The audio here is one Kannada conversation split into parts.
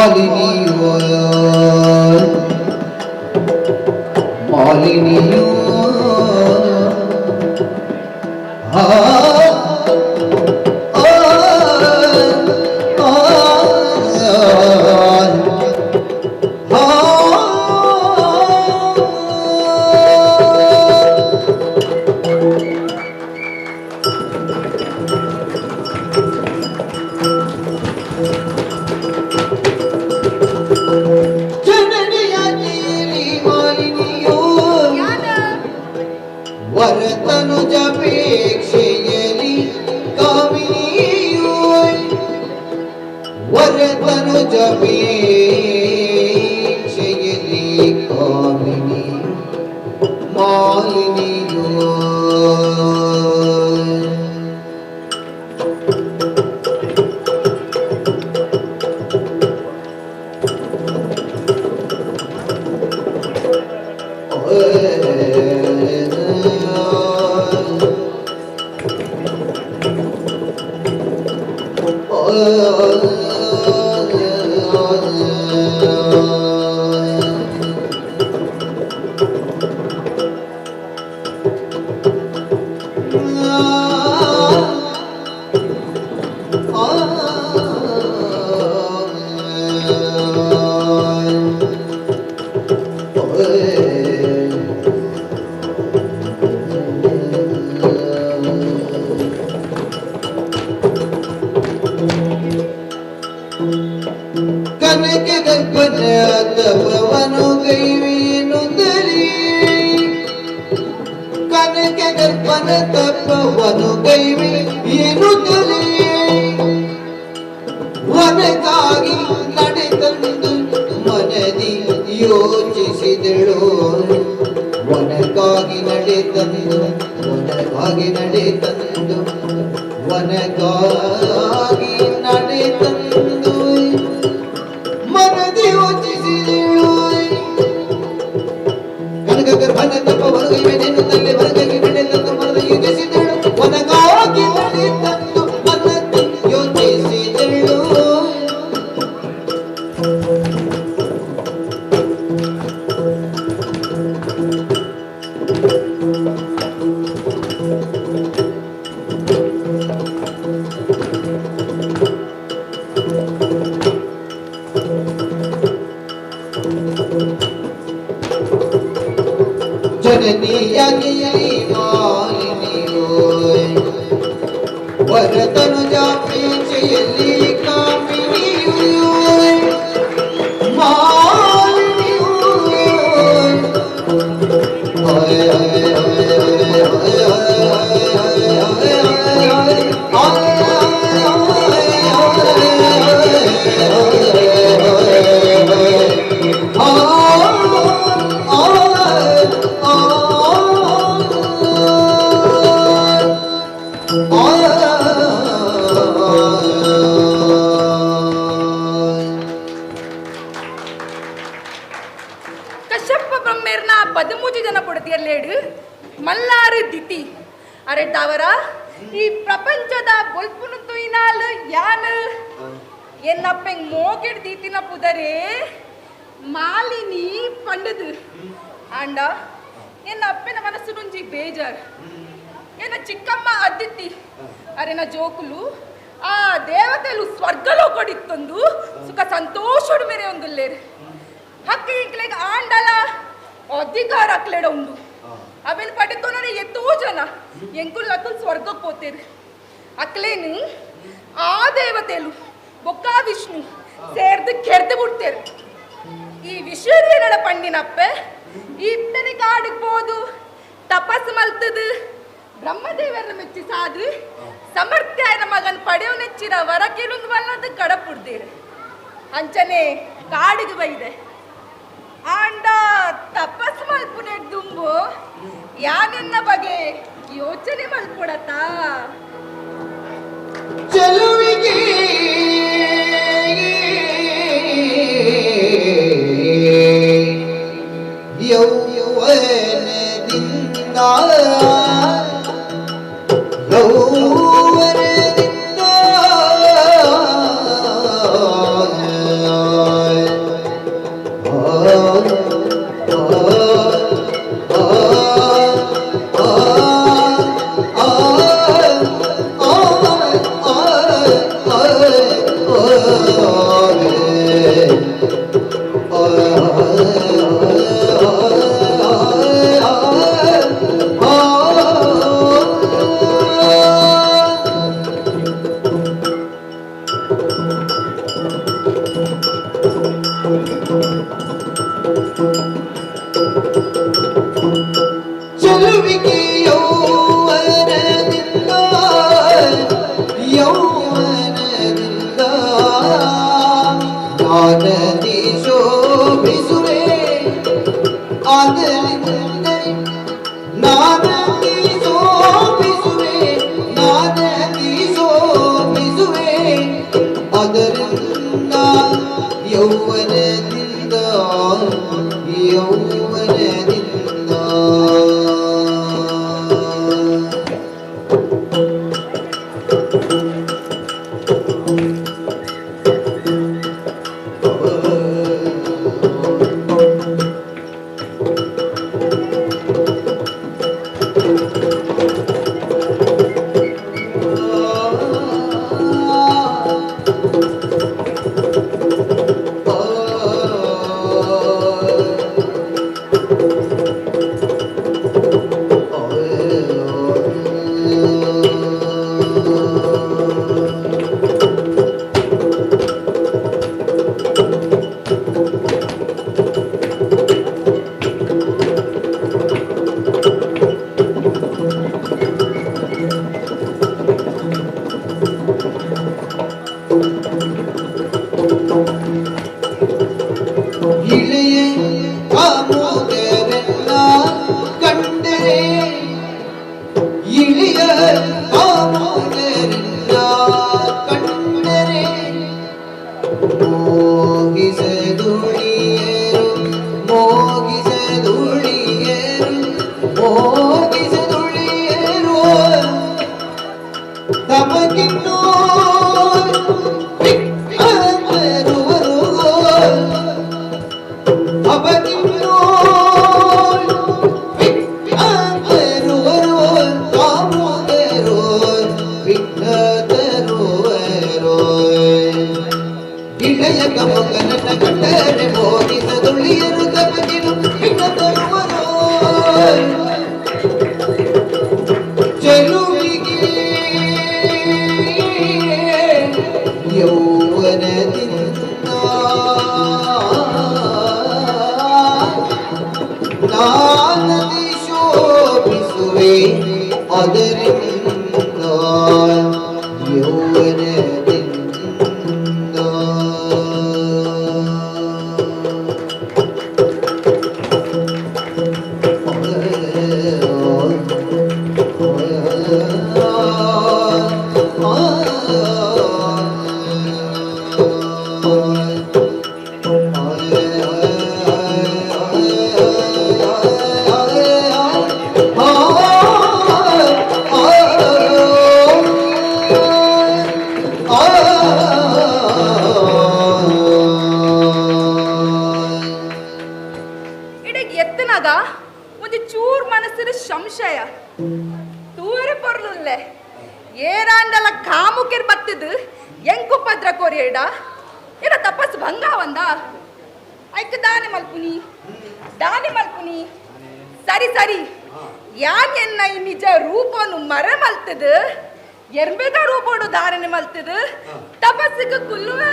ಮಾಲಿನಿಯೋ ಮಾಲಿನಿಯೋ ವರತನುಜಪೇಕ್ಷೆಯಲಿ ಕಾಮಿನಿಯೋ ವರತನುಜಪೇಕ್ಷೆಯಲಿ ಕಾಮಿನಿ ಮಾಲಿನಿಯೋ ಕನಕ ಗರ್ಭನ ತಪವನು ಗೈವೇನುತ್ತಲೇ ಕನಕ ಗರ್ಭನ ತಪವನು ಗೈವೆ ಎನ್ನುತ್ತಲೇ ವನಕ್ಕಾಗಿ ನಡೆತಂದು ಮನದಿ ಯೋಚಿಸಿದಳು ವನಕ್ಕಾಗಿ ನಡೆತಂದು ವನಕ್ಕಾಗಿ ನಡೆತಂದು ವನಕ್ಕಾಗಿ ನಡೆತಂದು ಮನದಿ ಯೋಚಿಸಿದಳು ಕನಕ ಗರ್ಭನ ತಪವನು ಗೈವೆನೆನ್ನುತ್ತಲೇ ವನಕ್ಕಾಗಿ ನಡೆತಂದು ಮನದಿ ಯೋಚಿಸಿದಳು ವನಕ್ಕಾಗಿ ನಡೆತಂದು ಮನದಿ ಯೋಚಿಸಿದಳು ಜನನಿಯಾಗಿ ಮಾಲಿನಿಯೋ ವರತನುಜಾಪೇಕ್ಷೆಯಲಿ ಕಾಮಿನಿಯೋ ಮಾಲಿನಿಯೋ ಕಶ್ಯಪ ಬ್ರಹ್ಮೇರ್ನ 13 ಜನ ಪೊಡತಿಯಲ್ಲೇಡು ಮಲ್ಲಾರು ದಿತಿ ಅರೆ ತಾವರ ಈ ಪ್ರಪಂಚದ ಬೊಲ್ಪುನು ತುಯಿನಾಲ್ ಯಾನ್ ಎನ್ನಪ್ಪೆಂಗ್ ಮೋಕೆಡ್ ದೀತಿನ ಪುದರೆ ಮಾಲಿನಿ ಪಂಡದು ಅಂಡ ಎನ್ನ ಅಪ್ಪನ ಮನಸ್ಸು ನುಂಜಿ ಬೇಜಾರ್ ಎನ್ನ ಚಿಕ್ಕಮ್ಮ ಅದ್ದಿತ್ತಿ ಅರೆನ ಜೋಕುಲು ಆ ದೇವತೆಲು ಸ್ವರ್ಗಲೋ ಕೊಡಿತ್ತೊಂದು ಸುಖ ಸಂತೋಷಡು ಮೇರೆ ಒಂದುಲ್ಲೇರು ಹಕ್ಕಿ ಇಂಕ್ಲೆಗ್ ಆಂಡಲ ಅಧಿಕಾರ ಅಕ್ಲೆಡ ಉಂಡು ಅವೆನ್ ಪಡೆತೋನನೆ ಎತ್ತೋ ಜನ ಎಂಕುಲ್ ಅಕ್ಕಲ್ ಸ್ವರ್ಗಕ್ಕೆ ಪೋತೇರು ಅಕ್ಲೇನು ಆ ದೇವತೆಲು ಬೊಕ್ಕ ವಿಷ್ಣು ಸೇರ್ದು ಕೆರ್ದು ಬಿಡ್ತೇರು ಈ ವಿಷಯದ ಪಂಡಿನಪ್ಪೆ ಇತ್ತನಿ ಕಾಡಿಗೆ ಹೋದು ತಪಸ್ ಮಲ್ತದು ಬ್ರಹ್ಮದೇವರನ್ನ ಮೆಚ್ಚಿ ಸಾದು ಸಮರ್ಥ್ಯಾಯನ ಮಗನ್ ಪಡೆಯೋ ನೆಚ್ಚಿನ ವರ ಕೆಲೊಂದು ಬಲ್ಲದು ಕಡಪುಡ್ದೇರು ಅಂಚನೆ ಕಾಡಿಗೆ ಬೈದೆ ಆಂಡ ತಪಸ್ ಮಲ್ಪುನೆ ದುಂಬು ಯಾನೆನ್ನ ಬಗೆ ಯೋಚನೆ ಮಲ್ಪುಡತ ಚೆಲುವಿಗೆ ಯೌವನದಿಂದ ಯೌವನದಿಂದ ಚೆಲುವಿಗೆ ಯೌವನದಿಂದ ಯೌವನದಿಂದ ನಾನದಿ ಶೋಭಿಸುವೆ ಅದರಿಂದ ನಾನದಿ ಶೋಭಿಸುವೆ ನಾನದಿ ಶೋಭಿಸುವೆ ಅದರಿಂದ ಯೌವನದಿಂದ ಯೌವನದಿಂದ ಇಳೆಯ ಕಾಮುಕರೆಲ್ಲ ಕಂಡರೆ ಇಳೆಯ ಕಾಮುಕರೆಲ್ಲ ಕಂಡರೆ ಮೋಗಿಸದುಳಿಯರು ಮೋಗಿಸದುಳಿಯರು ಮೋಗಿಸದುಳಿಯರು ತಮಗಿನ್ನೂ ಇಳೆಯ ಕಮಕನನ್ನ ಕಂಡರೆ ಮೋಗಿಸದುಳಿಯರು ತಮಗಿನು ಬಿಟ್ಟ ತರುವರು ಚೆಲುವಿಗೆ ಯೌವನದಿಂದ ನಾನದಿ ಶೋಭಿಸುವೆ ಅದರಿಂದ ಯೌವನದಿಂದ ಎತ್ತನಾಗ ಒಂದು ಚೂರ್ ಮನಸ್ಸಿನ ಸಂಶಯ ತೂರಿ ಪೊರ್ಲುಲ್ಲೆ ಏರಾಂಡಲ ಕಾಮುಕೆರ್ ಬತ್ತದು ಎಂಕು ಪದ್ರ ಕೊರಿಯಡ ಏನ ತಪಸ್ ಭಂಗ ಒಂದ ಐಕ ದಾನಿ ಮಲ್ಪುನಿ ಸರಿ ಸರಿ ಯಾಕೆನ್ನ ಈ ನಿಜ ರೂಪವನ್ನು ಮರೆ ಮಲ್ತದು ಎರ್ಬೇಗ ರೂಪೋಡು ಧಾರಣೆ ಮಲ್ತದು ತಪಸ್ಸಿಗೆ ಕುಲ್ಲುವೆ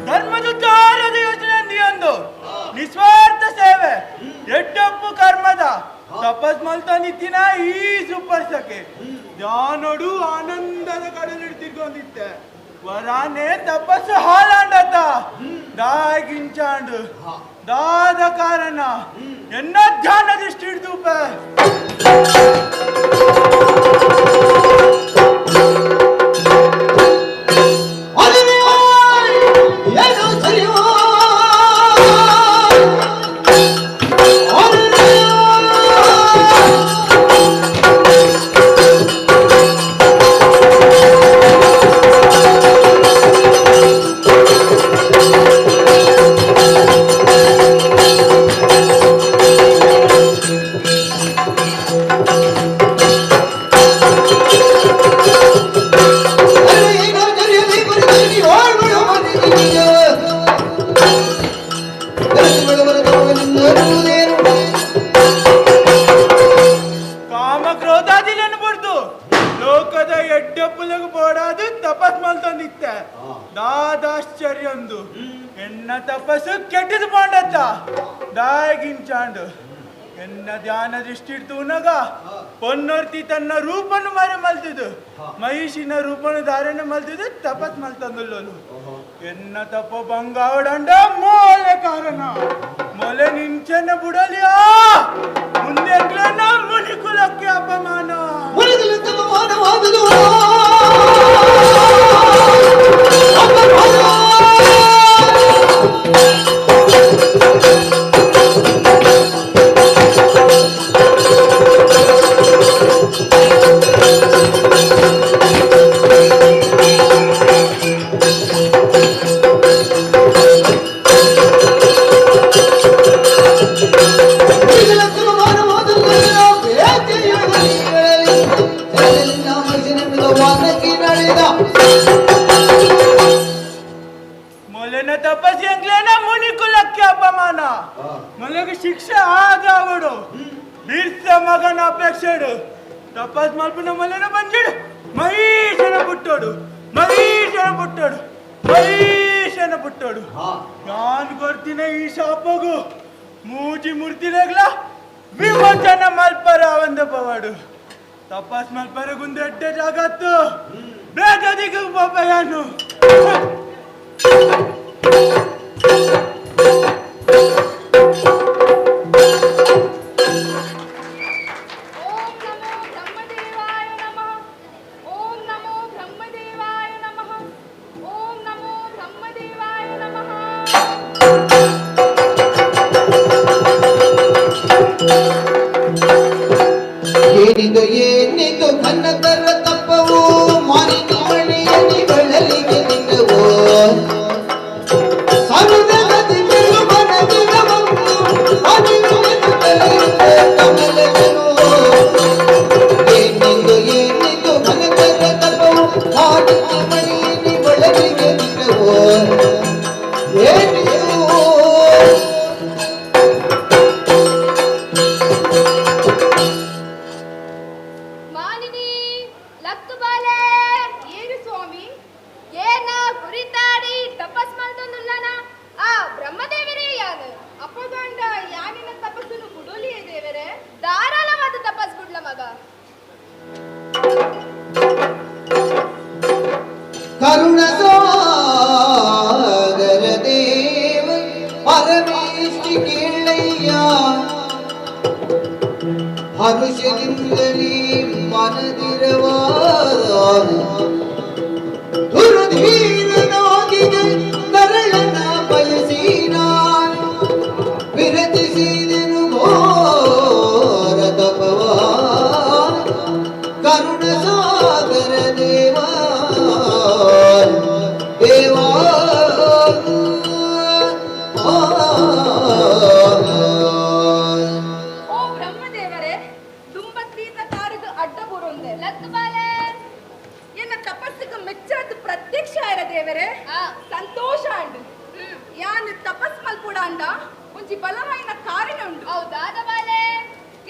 ಧರ್ಮದುದ್ಧಾರದ ಯೋಜನೆಯೊಂದು ನಿಸ್ವಾರ್ಥ ಸೇವೆ ಎಡ್ಡಪ್ಪು ಕರ್ಮದ ತಪಸ್ ಮಲ್ತ ನಿತ್ತಿನ ಈ ಸುಪರ್ಸಕ್ಕೆ ಧ್ಯಾನೋಡು ಆನಂದದ ಕಡಲಿಡು ತಿರ್ಗೊಂಡಿತ್ತೆ ವರಾನೆ ತಪಸ್ಸು ಹಾಲಾಂಡತ ದಾಗಿಂಚಾಂಡು ದಾದ ಕಾರಣ ಎನ್ನ ಧ್ಯಾನ ದೃಷ್ಟಿ ಹಿಡ್ದೂಪ ಕಾಮಕ್ರೋಧಾದಿಲೆನ್ನು ಬಿಡ್ದು ಲೋಕದ ಎಡ್ಡಪ್ಪಲಿಗೆ ಬೋಡಾದು ತಪಸ್ ಮಲ್ತೊಂದಿತ್ತ ದಾದಾಶ್ಚರ್ಯ ಒಂದು ಎನ್ನ ತಪಸ್ಸು ಕೆಟ್ಟದು ಮಾಡತ್ತ ದಾಗಿಂಚಾಂಡು ಎನ್ನ ಧ್ಯಾನ ದೃಷ್ಟಿ ಇಡ್ತುನಗ ಪೊನ್ನೊರ್ತಿ ತನ್ನ ರೂಪನು ಮರೆ ಮಲ್ತಿದ್ದು ಮಹಿಷಿನ ರೂಪನು ಧಾರಣೆ ಮಲ್ತಿದ್ದು ತಪಸ್ ಮಲ್ತಂದುಲ್ಲೋನು ಎನ್ನ ತಪ್ಪ ಬಂಗಾವಡಂಡ ಮೂಲೆ ಕಾರಣ ಮೊಲೆ ನಿಂಚನ ಬುಡಲಿಯಾ ಮುಂದೆ ಮುನಿ ಕುಲಕ್ಕೆ ಅಪಮಾನ ಮೊಲೆನ ತಪಸ್ಸಿ ಎಂಗ್ಲೇನ ಮುನಿ ಕುಲಕ್ಕೆ ಅಪಮಾನ ಮೊಲೆಗೆ ಶಿಕ್ಷೆ ಆದವಡು ಬಿರ್ಸ ಮಗನ ಅಪೇಕ್ಷೆಡು ತಪಸ್ ಮಲ್ಪನ ಮೊಲೆನ ಬಂಜಿಡು ಮಹೀಶನ ಪುಟ್ಟೋಡು ಮಹೀಶನ ಪುಟ್ಟೋಡು ಮಹೀಶನ ಪುಟ್ಟೋಡು ನಾನು ಕೊಡ್ತೀನಿ ಈ ಶಾಪಗು ಮೂಜಿ ಮೂರ್ತಿಲೆಗ್ಲ ವಿಮೋಚನ ಮಲ್ಪರ ಅವಂದ ಪವಾಡು ತಪಸ್ ಮಲ್ಪರ ಗುಂದೆ ಎಡ್ಡೆ ಜಾಗತ್ತು ಬೇಗದಿಗೆ ಬಬ್ಬಯ್ಯನು ಏನಿದು ಏನಿದು ಕನ್ನದರ ತಪ್ಪವು ಮಾನಿನ ಮಣಿಯಲ್ಲಿ ಬಳಲಿಗೆ ನಿನ್ನವು ಸರುದದಿ ಮನದಿನ ಏನಿದು ಏನಿದು ಕನ್ನದರ ತಪ್ಪವು ಮಾನಿನ ಮಣಿಯಲ್ಲಿ ಬಳಲಿಗೆ ನಿನ್ನವು ಏನಿದು ಕರುಣ ಸಾಗರ ದೇವ ಪರಮೇಶಿ ಕೇಳಯ್ಯ ಹರುಷದಿಂದಲೇ ಮನದಿರವಾದ ದುರ್ಧೀರನಾಗಿದೆ ನರಳನ ಬಯಸೀನ ವಿರಚಿಸಿದೆನು ಘೋರ ತಪವ ಕರುಣ ಸಾಗರ ದೇವ ದೇವಾ ಓ ಬ್ರಹ್ಮದೇವರೇ ತುಂಬತ್ತೀತ ತಾರದು ಅಡ್ಡ ಬುರುಂದೆ ಲತ್ಬಾಲೆ ಎನ್ನ ತಪಸ್ಸಿಗೆ ಮೆಚ್ಚಾದ ಪ್ರತ್ಯಕ್ಷ ಆರ ದೇವರೇ ಸಂತೋಷ ಅಂಡು ಯಾನ್ ತಪಸ್ ಮಲ್ಪುಡ ಅಂಡ ಒಂಜಿ ಬಲವಾಯಿನ ಕಾರಣ ಉಂಡು ಹೌದಾದ ಬಾಲೆ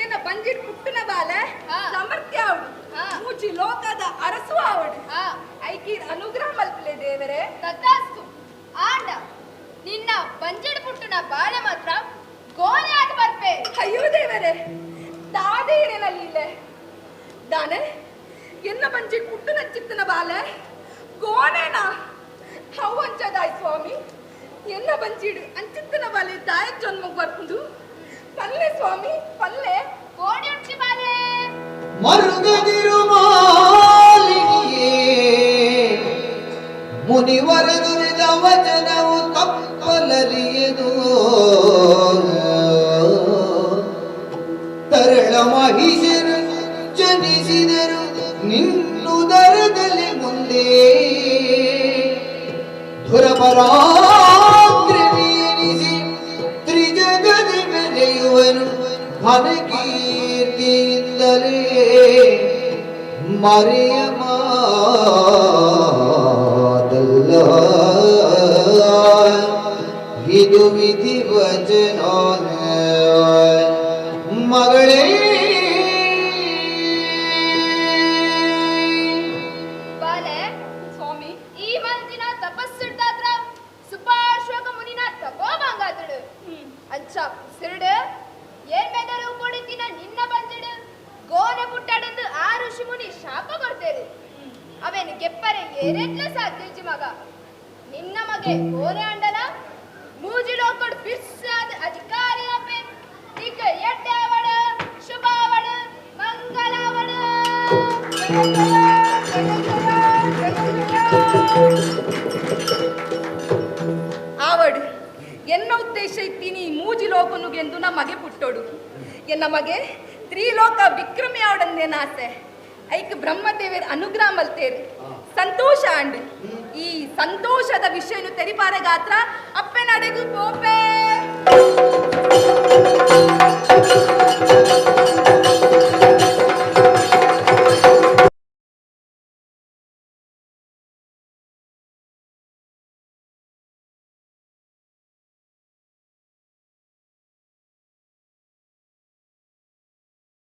ಏನ ಬಂಜಿಟ್ ಪುಟ್ಟನ ಬಾಲೆ ಸಮರ್ಥ್ಯ ಅವಡು ಮೂಜಿ ಲೋಕದ ಅರಸು ಅವಡು ಐಕೀರ್ ಅನುಗ್ರಹ ಮಲ್ಪಲೆ ದೇವರೇ ತಥಾಸ್ತು ಆಂಡ ನಿನ್ನ ಬಂಜೆಡ್ ಪುಟ್ಟನ ಬಾಳೆ ಮಾತ್ರ ಗೋಲೆ ಆಗಿ ಬರ್ಪೆ ಅಯ್ಯೋ ದೇವರೇ ದಾದೇರೇನಲ್ಲಿ ಇಲ್ಲೆ ದಾನೆ ಎನ್ನ ಬಂಜಿಟ್ ಪುಟ್ಟನ ಚಿತ್ತನ ಬಾಲೆ ಗೋನೇನಾ ಹೌಂಚದಾಯ್ ಸ್ವಾಮಿ ಎನ್ನ ಬಂಚಿಡು ಅಂಚಿತ್ತನ ಬಾಲೆ ದಾಯ ಜನ್ಮಕ್ಕೆ ಬರ್ಕೊಂಡು ಪಲ್ಲೆ ಸ್ವಾಮಿ ಪಲ್ಲೆ ಕೋಡಿ ಉಂಚಿ ಬಾಲೆ ಮರುಗದಿರು ಮಾಲಿನಿಯೇ ಮುನಿವರ ನುರಿದ ವಚನವು ತಪ್ಪಲರಿಯದು ತರಳ ಮಹಿಷರು ಜನಿಸಿದರು ನಿನ್ನುದರದಲ್ಲಿ ಮುಂದೆ ಧುರಪರಾಕ್ರಮಿಯನಿಸಿ ತ್ರಿಜಗದ ಬೆಳೆಯುವನು ಘನಕೀರ್ತಿಯಿಂದಲೇ ಮರೆಯ ಮಾತಲ್ಲ ಇದು ವಿಧಿ ವಚನ ಮಗಳೇ ಬಾಲೆ ಸ್ವಾಮಿ ಈ ಮಂಜಿನ ತಪಸ್ಸಿಡ್ದಾದ್ರ ಸುಪಾರ್ಶ್ವಕ ಮುನಿನ ತಪೋಭಂಗಾತಡು ಅಂಚ ಸಿರುಡು ಏನ್ ಬೇಕಾದ್ರೂ ಕೊಡಿತಿನ ನಿನ್ನ ಬಂದಿಡು ಗೋನೆ ಪುಟ್ಟಾಡಂದು ಆ ಋಷಿ ಮುನಿ ಶಾಪ ಕೊಡ್ತೇರು ಅವೇನು ಗೆಪ್ಪರೆ ಏರೆಟ್ಲ ಸಾಧ್ಯ ಮಗ ನಿನ್ನ ಮಗೆ ಗೋನೆ ಅಂಡಲ ಮೂಜಿಲೋಕೊಡ್ ಬಿಸ್ಸಾದ ಅಧಿಕಾರಿ ಅಪ್ಪೆ ಈಗ ಎಡ್ಡಾವಡ ಶುಭಾವಡ ಮಂಗಲಾವಡ ಆವಡು ಎನ್ನ ಉದ್ದೇಶ ಇತ್ತೀನಿ ಮೂಜಿ ಲೋಕನುಗೆಂದು ನಮಗೆ ಪುಟ್ಟೋಡು ಎನ್ನ ಮಗೆ ತ್ರಿಲೋಕ ವಿಕ್ರಮಿ ಆವಡಂದೇನ ಆಸೆ ಐಕ್ ಬ್ರಹ್ಮದೇವರ ಅನುಗ್ರಹ ಮಲ್ತೇರು ಸಂತೋಷ ಅಂಡ್ ಈ ಸಂತೋಷದ ವಿಷಯನು ತೆರಿಪಾರೆ ಗಾತ್ರ ಅಪ್ಪೆ ನಡೆಗು ಪೋಪೆ